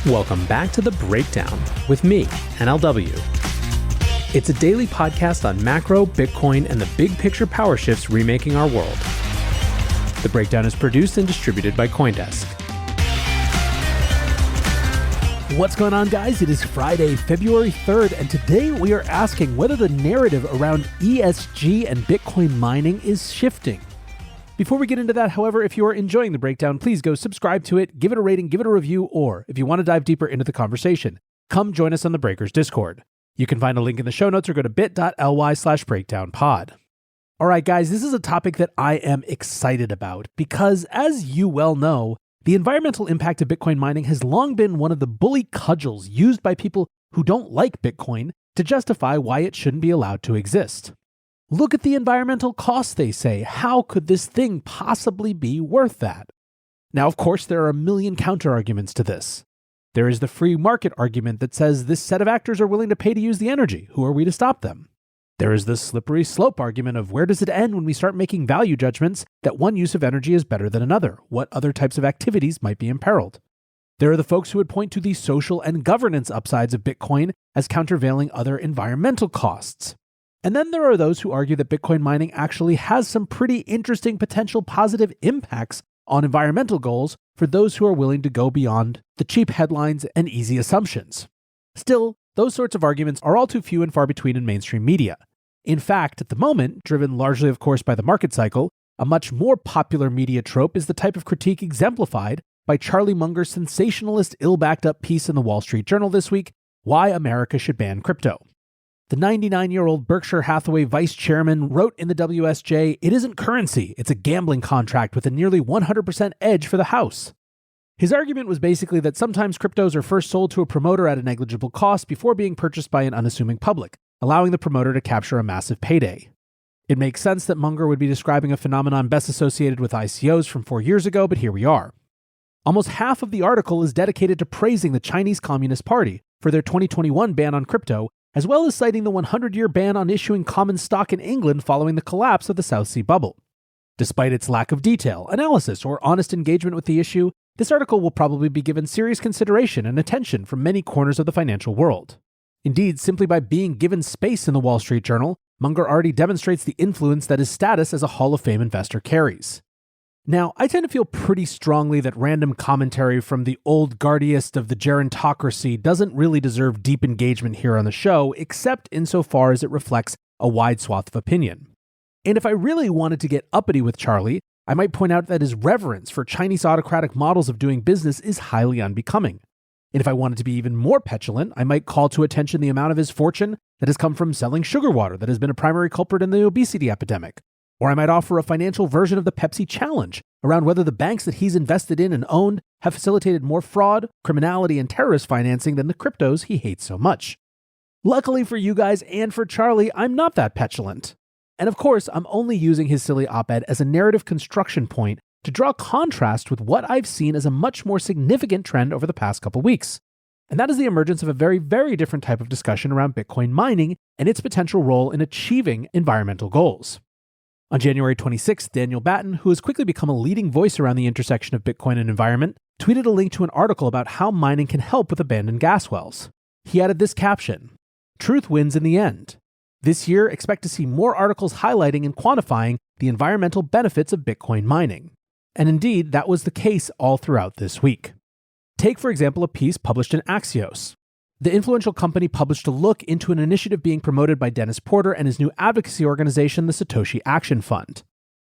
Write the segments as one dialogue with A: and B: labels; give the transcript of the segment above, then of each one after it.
A: Welcome back to The Breakdown with me, NLW. It's a daily podcast on macro, Bitcoin, and the big picture power shifts remaking our world. The Breakdown is produced and distributed by CoinDesk.
B: What's going on, guys? It is Friday, February 3rd, and today we are asking whether the narrative around ESG and Bitcoin mining is shifting. Before we get into that, however, if you are enjoying The Breakdown, please go subscribe to it, give it a rating, give it a review, or if you want to dive deeper into the conversation, come join us on the Breakers Discord. You can find a link in the show notes or go to bit.ly/breakdownpod. All right, guys, this is a topic that I am excited about because, as you well know, the environmental impact of Bitcoin mining has long been one of the bully cudgels used by people who don't like Bitcoin to justify why it shouldn't be allowed to exist. Look at the environmental costs, they say. How could this thing possibly be worth that? Now, of course, there are a million counter-arguments to this. There is the free market argument that says this set of actors are willing to pay to use the energy. Who are we to stop them? There is the slippery slope argument of where does it end when we start making value judgments that one use of energy is better than another? What other types of activities might be imperiled? There are the folks who would point to the social and governance upsides of Bitcoin as countervailing other environmental costs. And then there are those who argue that Bitcoin mining actually has some pretty interesting potential positive impacts on environmental goals for those who are willing to go beyond the cheap headlines and easy assumptions. Still, those sorts of arguments are all too few and far between in mainstream media. In fact, at the moment, driven largely of course by the market cycle, a much more popular media trope is the type of critique exemplified by Charlie Munger's sensationalist, ill-backed up piece in the Wall Street Journal this week, Why America Should Ban Crypto. The 99-year-old Berkshire Hathaway vice chairman wrote in the WSJ, "It isn't currency, it's a gambling contract with a nearly 100% edge for the house." His argument was basically that sometimes cryptos are first sold to a promoter at a negligible cost before being purchased by an unassuming public, allowing the promoter to capture a massive payday. It makes sense that Munger would be describing a phenomenon best associated with ICOs from 4 years ago, but here we are. Almost half of the article is dedicated to praising the Chinese Communist Party for their 2021 ban on crypto, as well as citing the 100-year ban on issuing common stock in England following the collapse of the South Sea bubble. Despite its lack of detail, analysis, or honest engagement with the issue, this article will probably be given serious consideration and attention from many corners of the financial world. Indeed, simply by being given space in the Wall Street Journal, Munger already demonstrates the influence that his status as a Hall of Fame investor carries. Now, I tend to feel pretty strongly that random commentary from the old guardiest of the gerontocracy doesn't really deserve deep engagement here on the show, except insofar as it reflects a wide swath of opinion. And if I really wanted to get uppity with Charlie, I might point out that his reverence for Chinese autocratic models of doing business is highly unbecoming. And if I wanted to be even more petulant, I might call to attention the amount of his fortune that has come from selling sugar water that has been a primary culprit in the obesity epidemic. Or I might offer a financial version of the Pepsi challenge around whether the banks that he's invested in and owned have facilitated more fraud, criminality, and terrorist financing than the cryptos he hates so much. Luckily for you guys and for Charlie, I'm not that petulant. And of course, I'm only using his silly op-ed as a narrative construction point to draw contrast with what I've seen as a much more significant trend over the past couple weeks. And that is the emergence of a very, very different type of discussion around Bitcoin mining and its potential role in achieving environmental goals. On January 26th, Daniel Batten, who has quickly become a leading voice around the intersection of Bitcoin and environment, tweeted a link to an article about how mining can help with abandoned gas wells. He added this caption, "Truth wins in the end. This year, expect to see more articles highlighting and quantifying the environmental benefits of Bitcoin mining." And indeed, that was the case all throughout this week. Take, for example, a piece published in Axios. The influential company published a look into an initiative being promoted by Dennis Porter and his new advocacy organization, the Satoshi Action Fund.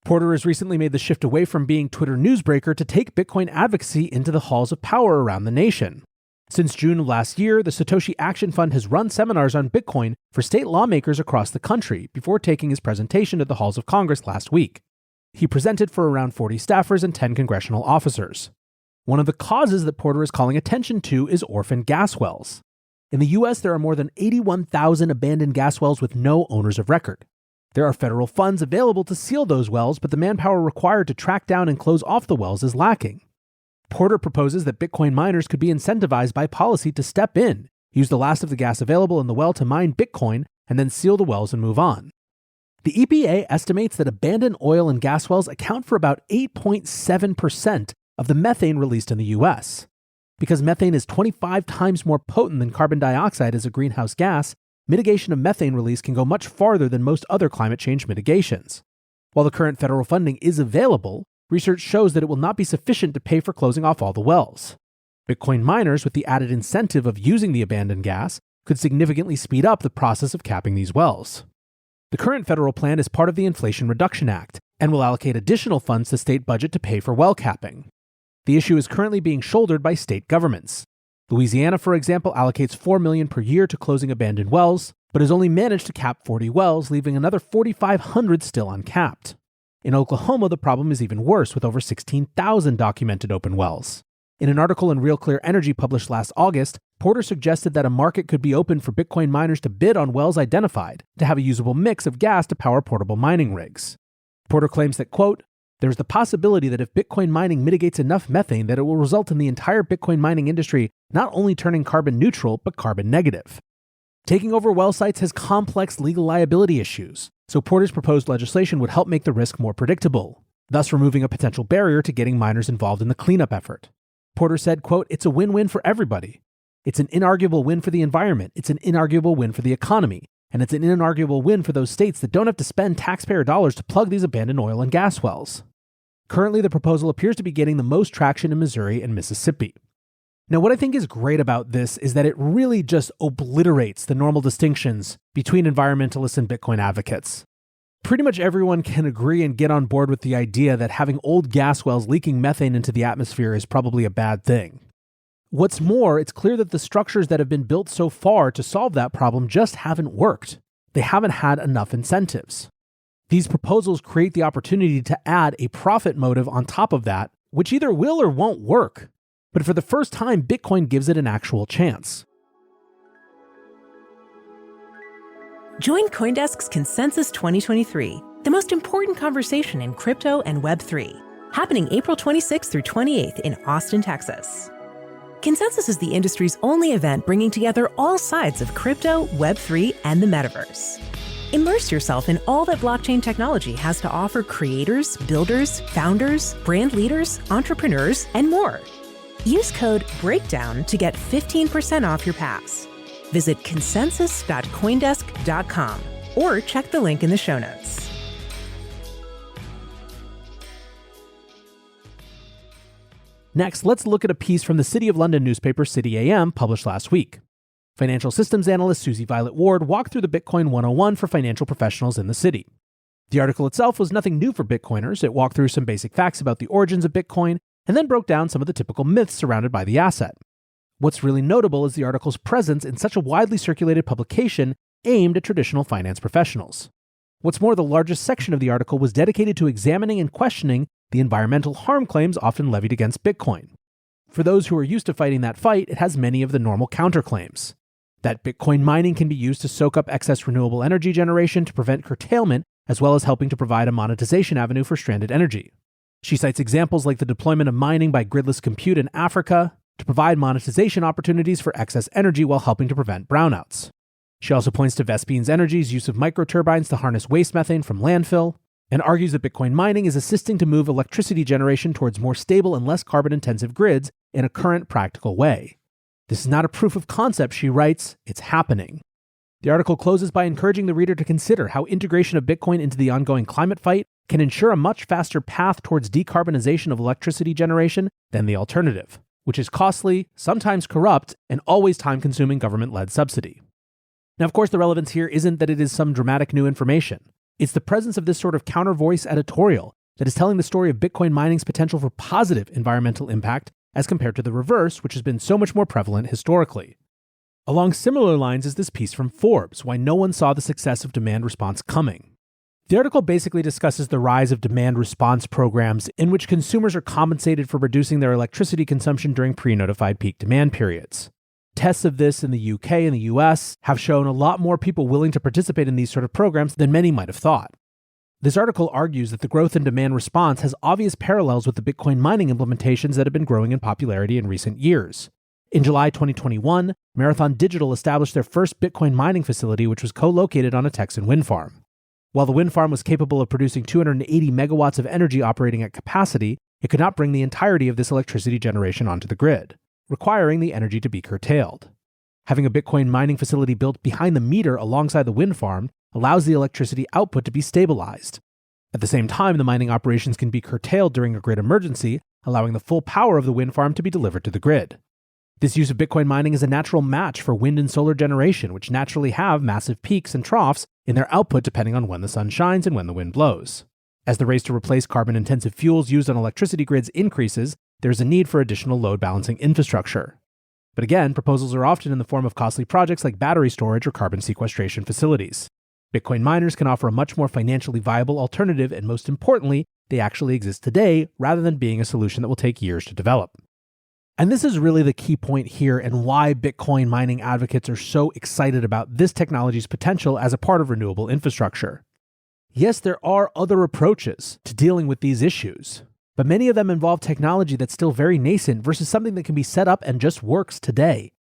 B: Porter has recently made the shift away from being Twitter newsbreaker to take Bitcoin advocacy into the halls of power around the nation. Since June of last year, the Satoshi Action Fund has run seminars on Bitcoin for state lawmakers across the country before taking his presentation to the halls of Congress last week. He presented for around 40 staffers and 10 congressional officers. One of the causes that Porter is calling attention to is orphan gas wells. In the US, there are more than 81,000 abandoned gas wells with no owners of record. There are federal funds available to seal those wells, but the manpower required to track down and close off the wells is lacking. Porter proposes that Bitcoin miners could be incentivized by policy to step in, use the last of the gas available in the well to mine Bitcoin, and then seal the wells and move on. The EPA estimates that abandoned oil and gas wells account for about 8.7% of the methane released in the US. Because methane is 25 times more potent than carbon dioxide as a greenhouse gas, mitigation of methane release can go much farther than most other climate change mitigations. While the current federal funding is available, research shows that it will not be sufficient to pay for closing off all the wells. Bitcoin miners, with the added incentive of using the abandoned gas, could significantly speed up the process of capping these wells. The current federal plan is part of the Inflation Reduction Act and will allocate additional funds to state budget to pay for well capping. The issue is currently being shouldered by state governments. Louisiana, for example, allocates $4 million per year to closing abandoned wells, but has only managed to cap 40 wells, leaving another 4,500 still uncapped. In Oklahoma, the problem is even worse, with over 16,000 documented open wells. In an article in Real Clear Energy published last August, Porter suggested that a market could be opened for Bitcoin miners to bid on wells identified to have a usable mix of gas to power portable mining rigs. Porter claims that, quote, "There's the possibility that if Bitcoin mining mitigates enough methane that it will result in the entire Bitcoin mining industry not only turning carbon neutral, but carbon negative." Taking over well sites has complex legal liability issues, so Porter's proposed legislation would help make the risk more predictable, thus removing a potential barrier to getting miners involved in the cleanup effort. Porter said, quote, "It's a win-win for everybody. It's an inarguable win for the environment, it's an inarguable win for the economy, and it's an inarguable win for those states that don't have to spend taxpayer dollars to plug these abandoned oil and gas wells." Currently, the proposal appears to be getting the most traction in Missouri and Mississippi. Now, what I think is great about this is that it really just obliterates the normal distinctions between environmentalists and Bitcoin advocates. Pretty much everyone can agree and get on board with the idea that having old gas wells leaking methane into the atmosphere is probably a bad thing. What's more, it's clear that the structures that have been built so far to solve that problem just haven't worked. They haven't had enough incentives. These proposals create the opportunity to add a profit motive on top of that, which either will or won't work. But for the first time, Bitcoin gives it an actual chance.
C: Join CoinDesk's Consensus 2023, the most important conversation in crypto and Web3, happening April 26th through 28th in Austin, Texas. Consensus is the industry's only event bringing together all sides of crypto, Web3, and the metaverse. Immerse yourself in all that blockchain technology has to offer creators, builders, founders, brand leaders, entrepreneurs, and more. Use code BREAKDOWN to get 15% off your pass. Visit consensus.coindesk.com or check the link in the show notes.
B: Next, let's look at a piece from the City of London newspaper City AM published last week. Financial systems analyst Susie Violet Ward walked through the Bitcoin 101 for financial professionals in the city. The article itself was nothing new for Bitcoiners. It walked through some basic facts about the origins of Bitcoin and then broke down some of the typical myths surrounded by the asset. What's really notable is the article's presence in such a widely circulated publication aimed at traditional finance professionals. What's more, the largest section of the article was dedicated to examining and questioning the environmental harm claims often levied against Bitcoin. For those who are used to fighting that fight, it has many of the normal counterclaims. That Bitcoin mining can be used to soak up excess renewable energy generation to prevent curtailment, as well as helping to provide a monetization avenue for stranded energy. She cites examples like the deployment of mining by gridless compute in Africa to provide monetization opportunities for excess energy while helping to prevent brownouts. She also points to Vespines Energy's use of microturbines to harness waste methane from landfill, and argues that Bitcoin mining is assisting to move electricity generation towards more stable and less carbon-intensive grids in a current practical way. This is not a proof of concept, she writes, it's happening. The article closes by encouraging the reader to consider how integration of Bitcoin into the ongoing climate fight can ensure a much faster path towards decarbonization of electricity generation than the alternative, which is costly, sometimes corrupt, and always time-consuming government-led subsidy. Now, of course, the relevance here isn't that it is some dramatic new information. It's the presence of this sort of counter-voice editorial that is telling the story of Bitcoin mining's potential for positive environmental impact as compared to the reverse, which has been so much more prevalent historically. Along similar lines is this piece from Forbes, Why No One Saw the Success of Demand Response Coming. The article basically discusses the rise of demand response programs in which consumers are compensated for reducing their electricity consumption during pre-notified peak demand periods. Tests of this in the UK and the US have shown a lot more people willing to participate in these sort of programs than many might have thought. This article argues that the growth in demand response has obvious parallels with the Bitcoin mining implementations that have been growing in popularity in recent years. In July 2021, Marathon Digital established their first Bitcoin mining facility, which was co-located on a Texan wind farm. While the wind farm was capable of producing 280 megawatts of energy operating at capacity, it could not bring the entirety of this electricity generation onto the grid. requiring the energy to be curtailed. Having a Bitcoin mining facility built behind the meter alongside the wind farm allows the electricity output to be stabilized. At the same time, the mining operations can be curtailed during a grid emergency, allowing the full power of the wind farm to be delivered to the grid. This use of Bitcoin mining is a natural match for wind and solar generation, which naturally have massive peaks and troughs in their output depending on when the sun shines and when the wind blows. As the race to replace carbon-intensive fuels used on electricity grids increases, there's a need for additional load balancing infrastructure. But again, proposals are often in the form of costly projects like battery storage or carbon sequestration facilities. Bitcoin miners can offer a much more financially viable alternative, and most importantly, they actually exist today rather than being a solution that will take years to develop. And this is really the key point here and why Bitcoin mining advocates are so excited about this technology's potential as a part of renewable infrastructure. Yes, there are other approaches to dealing with these issues, but many of them involve technology that's still very nascent versus something that can be set up and just works today.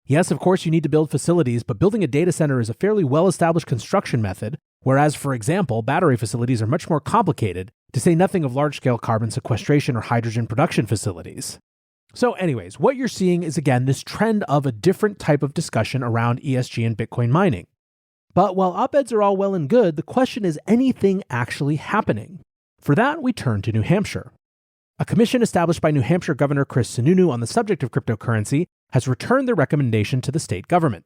B: Yes, of course, you need to build facilities, but building a data center is a fairly well-established construction method, whereas, for example, battery facilities are much more complicated, to say nothing of large-scale carbon sequestration or hydrogen production facilities. So anyways, what you're seeing is, again, this trend of a different type of discussion around ESG and Bitcoin mining. But while op-eds are all well and good, the question is anything actually happening? For that, we turn to New Hampshire. A commission established by New Hampshire Governor Chris Sununu on the subject of cryptocurrency has returned their recommendation to the state government.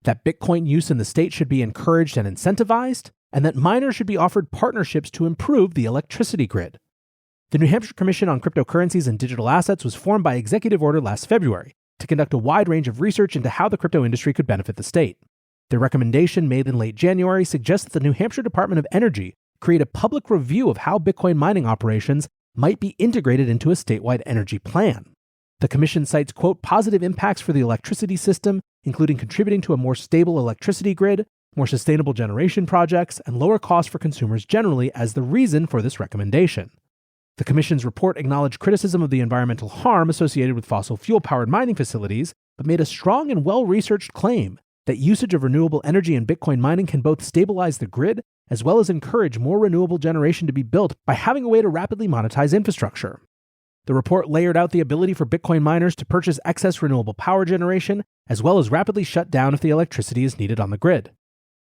B: That Bitcoin use in the state should be encouraged and incentivized, and that miners should be offered partnerships to improve the electricity grid. The New Hampshire Commission on Cryptocurrencies and Digital Assets was formed by executive order last February to conduct a wide range of research into how the crypto industry could benefit the state. Their recommendation, made in late January, suggests that the New Hampshire Department of Energy create a public review of how Bitcoin mining operations might be integrated into a statewide energy plan. The commission cites, quote, positive impacts for the electricity system, including contributing to a more stable electricity grid, more sustainable generation projects, and lower costs for consumers generally as the reason for this recommendation. The Commission's report acknowledged criticism of the environmental harm associated with fossil fuel-powered mining facilities, but made a strong and well-researched claim that usage of renewable energy in Bitcoin mining can both stabilize the grid as well as encourage more renewable generation to be built by having a way to rapidly monetize infrastructure. The report layered out the ability for Bitcoin miners to purchase excess renewable power generation, as well as rapidly shut down if the electricity is needed on the grid.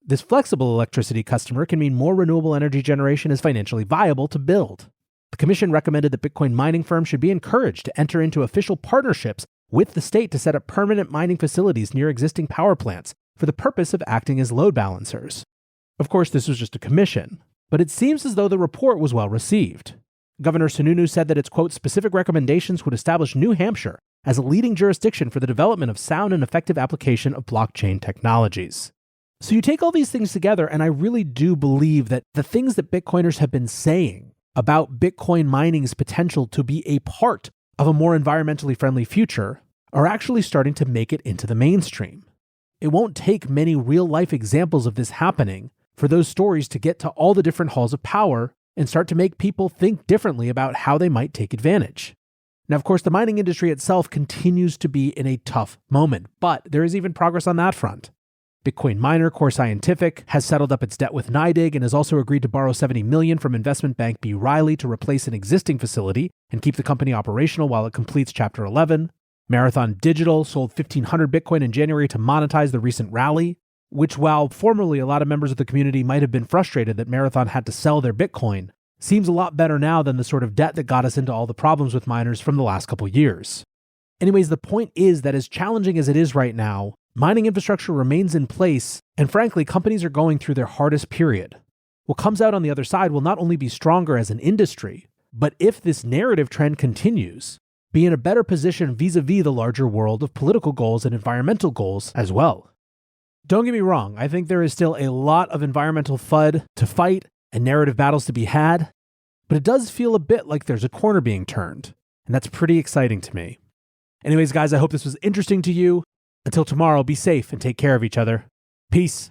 B: This flexible electricity customer can mean more renewable energy generation is financially viable to build. The commission recommended that Bitcoin mining firms should be encouraged to enter into official partnerships with the state to set up permanent mining facilities near existing power plants for the purpose of acting as load balancers. Of course, this was just a commission, but it seems as though the report was well received. Governor Sununu said that its, quote, specific recommendations would establish New Hampshire as a leading jurisdiction for the development of sound and effective application of blockchain technologies. So you take all these things together, and I really do believe that the things that Bitcoiners have been saying about Bitcoin mining's potential to be a part of a more environmentally friendly future are actually starting to make it into the mainstream. It won't take many real-life examples of this happening for those stories to get to all the different halls of power and start to make people think differently about how they might take advantage. Now, of course, the mining industry itself continues to be in a tough moment, but there is even progress on that front. Bitcoin miner Core Scientific has settled up its debt with NYDIG and has also agreed to borrow $70 million from investment bank B. Riley to replace an existing facility and keep the company operational while it completes Chapter 11. Marathon Digital sold 1,500 Bitcoin in January to monetize the recent rally, which, while formerly a lot of members of the community might have been frustrated that Marathon had to sell their Bitcoin, seems a lot better now than the sort of debt that got us into all the problems with miners from the last couple years. Anyways, the point is that as challenging as it is right now, mining infrastructure remains in place, and frankly, companies are going through their hardest period. What comes out on the other side will not only be stronger as an industry, but if this narrative trend continues, be in a better position vis-a-vis the larger world of political goals and environmental goals as well. Don't get me wrong, I think there is still a lot of environmental FUD to fight and narrative battles to be had, but it does feel a bit like there's a corner being turned, and that's pretty exciting to me. Anyways, guys, I hope this was interesting to you. Until tomorrow, be safe and take care of each other. Peace.